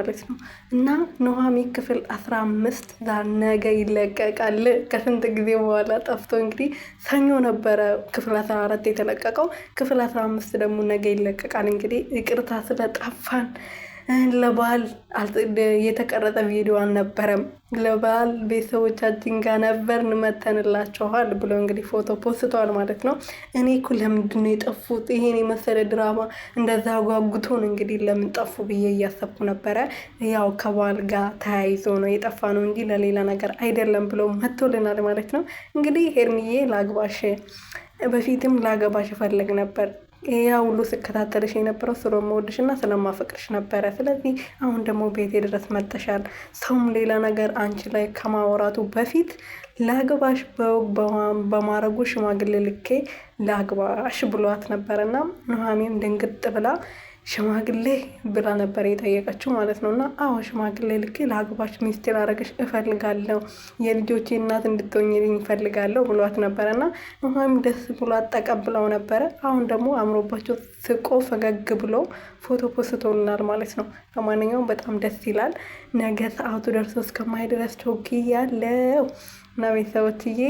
ማለት ነው። እና ኑሃሚ ክፍል 15 ነገ ይለቀቃል። ከስንት ጊዜ በኋላ ጠፍቶ እንግዲህ ሰኞ ነበረ ክፍል 14 የተለቀቀው። ክፍል 15 ደግሞ ነገ ይለቀቃል። እንግዲህ ይቅርታ ስለጠፋን ለበዓል የተቀረጸ ቪዲዮ አልነበረም። ለበዓል ቤተሰቦቻችን ጋር ነበር እንመተንላቸዋል ብሎ እንግዲህ ፎቶ ፖስተዋል ማለት ነው። እኔ እኮ ለምንድን ነው የጠፉት? ይሄን የመሰለ ድራማ እንደዛ ጓጉቶን እንግዲህ ለምን ጠፉ ብዬ እያሰብኩ ነበረ። ያው ከበዓል ጋር ተያይዞ ነው የጠፋ ነው እንጂ ለሌላ ነገር አይደለም ብሎ መጥቶልናል ማለት ነው። እንግዲህ ሄርሚዬ ላግባሽ፣ በፊትም ላገባሽ እፈልግ ነበር ያ ሁሉ ስከታተልሽ የነበረው ስለምወድሽ እና ስለማፈቅርሽ ነበረ። ስለዚህ አሁን ደግሞ ቤቴ ድረስ መጥተሻል። ሰውም ሌላ ነገር አንቺ ላይ ከማወራቱ በፊት ላግባሽ በማረጉ ሽማግሌ ልኬ ላግባሽ ብሏት ነበረና ኑሃሚንም ድንግጥ ብላ ሽማግሌ ብላ ነበር የጠየቀችው ማለት ነው። እና አዎ ሽማግሌ ልኬ ላግባሽ፣ ሚስቴ ላረግሽ እፈልጋለሁ፣ የልጆቼ እናት እንድትሆኝልኝ እፈልጋለሁ ብሏት ነበረና ኑሃሚን ደስ ብሏት ተቀብለው ነበረ። አሁን ደግሞ አምሮባቸው ስቆ ፈገግ ብሎ ፎቶ ፖስቶልናል ማለት ነው። ለማንኛውም በጣም ደስ ይላል። ነገ ሰዓቱ ደርሶ እስከማይ ድረስ ቾክያለሁ እና ቤተሰቦችዬ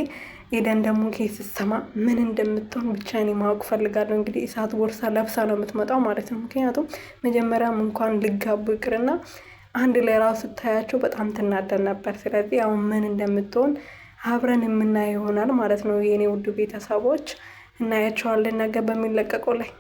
ኤደን ደግሞ ኬስ ስትሰማ ምን እንደምትሆን ብቻ እኔ ማወቅ ፈልጋለሁ። እንግዲህ እሳት ቦርሳ ለብሳ ነው የምትመጣው ማለት ነው። ምክንያቱም መጀመሪያም እንኳን ልጋቡ ይቅርና አንድ ላይ ራሱ ስታያቸው በጣም ትናደድ ነበር። ስለዚህ አሁን ምን እንደምትሆን አብረን የምናየው ይሆናል ማለት ነው። የኔ ውድ ቤተሰቦች እናያቸዋለን ነገ በሚለቀቀው ላይ